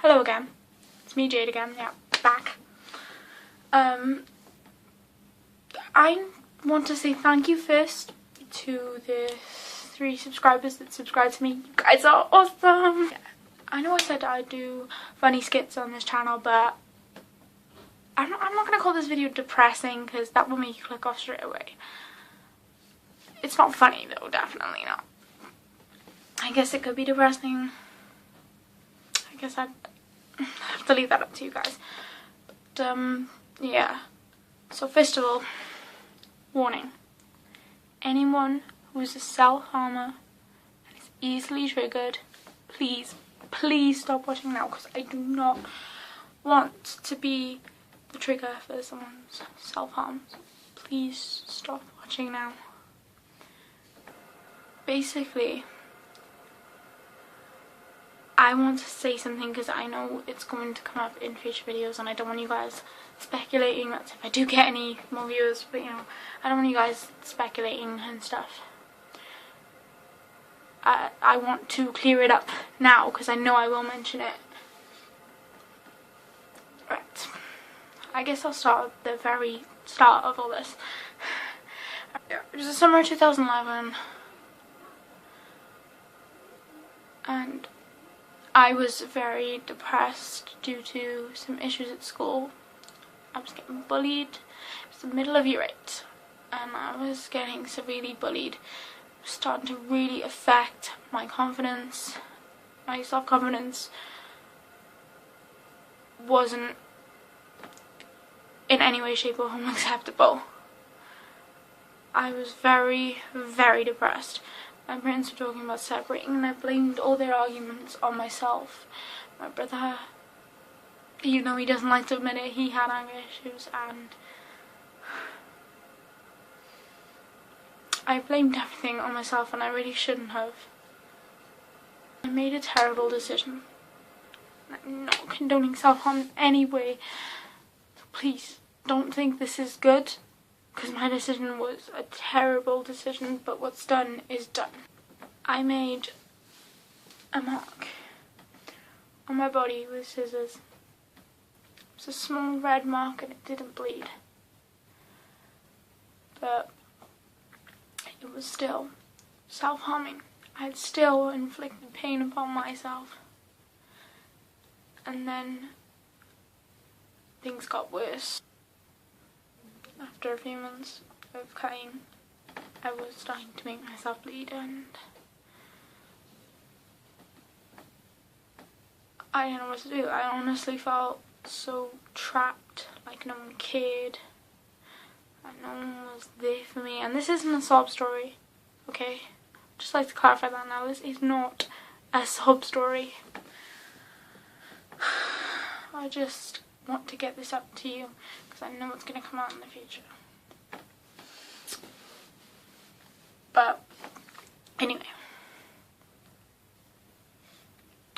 Hello again, it's me Jade again, yeah, back. I want to say thank you first to the 3 subscribers that subscribe to me. You guys are awesome! I know I said I'd do funny skits on this channel, but I'm not going to call this video depressing because that will make you click off straight away. It's not funny though, definitely not. I guess it could be depressing. I guess I'd have to leave that up to you guys. But, yeah. So first of all, warning. Anyone who's a self-harmer and is easily triggered, please stop watching now, because I do not want to be the trigger for someone's self-harm. So please stop watching now. Basically, I want to say something because I know it's going to come up in future videos and I don't want you guys speculating. That's if I do get any more viewers, but you know, I don't want you guys speculating and stuff. I want to clear it up now because I know I will mention it. Right. I guess I'll start at the very start of all this. It was the summer of 2011 and I was very depressed due to some issues at school. I was getting bullied. It was the middle of year 8 and I was getting severely bullied. It was starting to really affect my confidence. My self-confidence wasn't in any way, shape or form acceptable. I was very, very depressed. My parents were talking about separating and I blamed all their arguments on myself. My brother, even though he doesn't like to admit it, he had anger issues and I blamed everything on myself and I really shouldn't have. I made a terrible decision. I'm not condoning self-harm in any way. Please don't think this is good, because my decision was a terrible decision, but what's done is done. I made a mark on my body with scissors. It was a small red mark and it didn't bleed. But it was still self-harming. I had still inflicted pain upon myself. And then things got worse. After a few months of cutting, I was starting to make myself bleed and I didn't know what to do. I honestly felt so trapped, like no one cared and no one was there for me. And this isn't a sob story, okay? Just like to clarify that now, this is not a sob story. I just want to get this up to you because I know what's going to come out in the future. But anyway,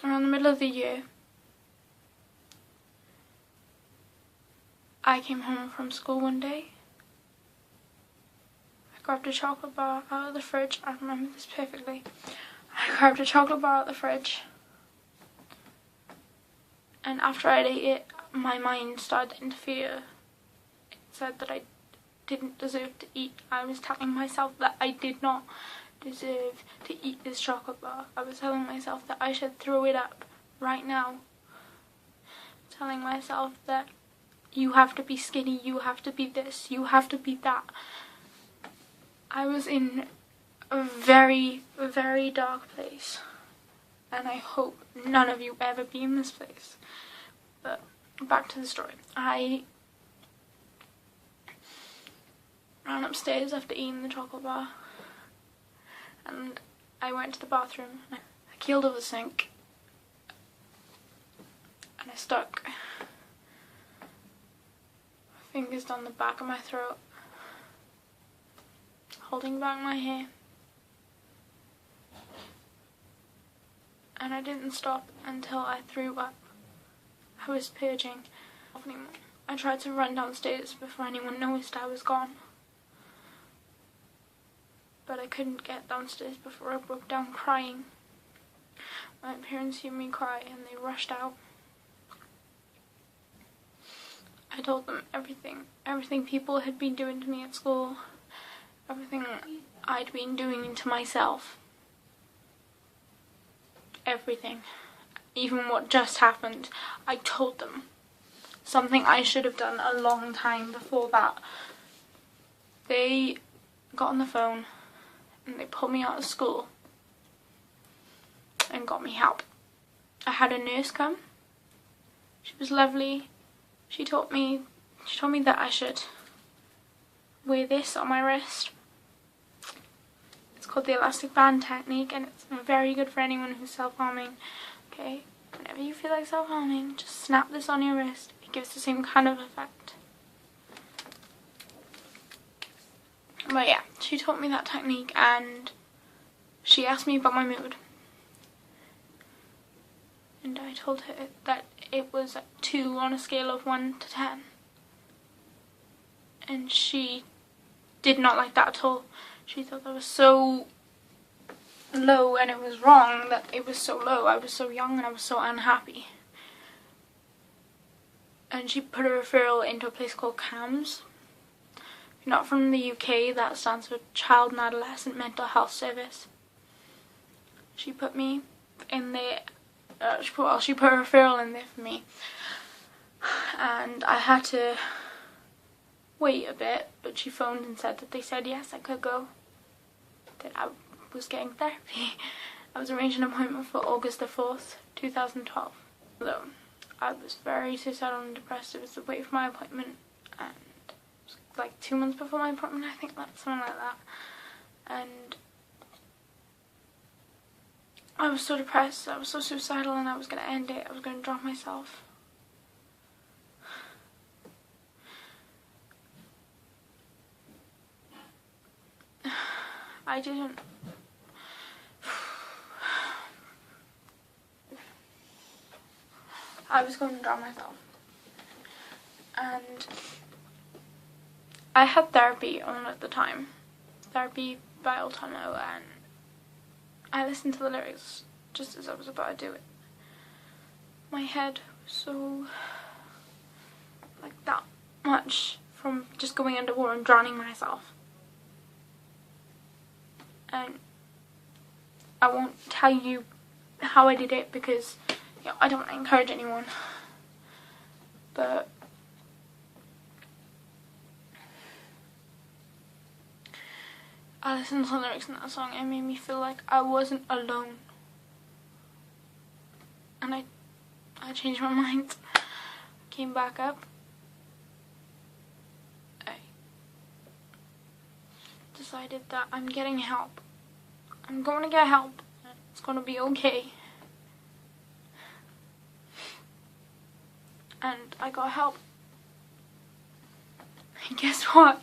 around the middle of the year, I came home from school one day. I grabbed a chocolate bar out of the fridge. I remember this perfectly. I grabbed a chocolate bar out of the fridge, and after I ate it, my mind started to interfere. It said that I didn't deserve to eat. I was telling myself that I did not deserve to eat this chocolate bar. I was telling myself that I should throw it up right now. Telling myself that you have to be skinny, you have to be this, you have to be that. I was in a very, very dark place. And I hope none of you ever be in this place. But back to the story. I ran upstairs after eating the chocolate bar and I went to the bathroom. I keeled over the sink and I stuck my fingers down the back of my throat, holding back my hair. And I didn't stop until I threw up. I was purging. I tried to run downstairs before anyone noticed I was gone. But I couldn't get downstairs before I broke down crying. My parents heard me cry and they rushed out. I told them everything people had been doing to me at school, everything I'd been doing to myself, everything, even what just happened. I told them something I should have done a long time before that. They got on the phone and they pulled me out of school and got me help. I had a nurse come. She was lovely. She told me that I should wear this on my wrist. It's called the elastic band technique, and it's very good for anyone who's self-harming. Okay, whenever you feel like self-harming, just snap this on your wrist. It gives the same kind of effect. But yeah, she taught me that technique, and she asked me about my mood. And I told her that it was 2 on a scale of 1 to 10. And she did not like that at all. She thought that was so low, and it was wrong that it was so low. I was so young and I was so unhappy. And she put a referral into a place called CAMS. If you're not from the UK, that stands for Child and Adolescent Mental Health Service. She put me in there. She put a referral in there for me, and I had to wait a bit, but she phoned and said that they said yes, I could go, that I was getting therapy. I was arranged an appointment for August the 4th, 2012. So I was very suicidal and depressed. It was the wait for my appointment, and it was like 2 months before my appointment, I think, something like that. And I was so depressed, I was so suicidal, and I was going to end it. I was going to drown myself. I didn't. I was going to drown myself. And I had therapy on at the time. Therapy by Autono, and I listened to the lyrics just as I was about to do it. My head was so, like, that much from just going underwater and drowning myself. And I won't tell you how I did it because, you know, I don't encourage anyone. But I listened to the lyrics in that song and it made me feel like I wasn't alone. And I changed my mind. Came back up. I decided that I'm getting help. I'm going to get help. It's going to be okay. And I got help. And guess what?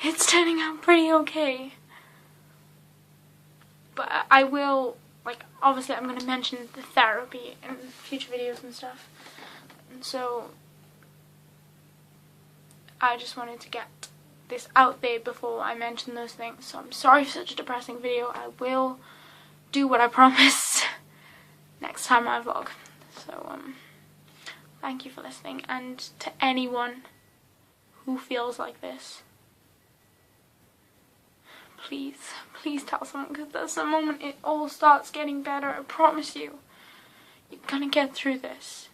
It's turning out pretty okay. But I will, like, obviously I'm going to mention the therapy in future videos and stuff. And so I just wanted to get this out there before I mention those things. So I'm sorry for such a depressing video. I will do what I promised next time I vlog. So thank you for listening, and to anyone who feels like this, please tell someone, because that's the moment it all starts getting better. I promise you, you're gonna get through this.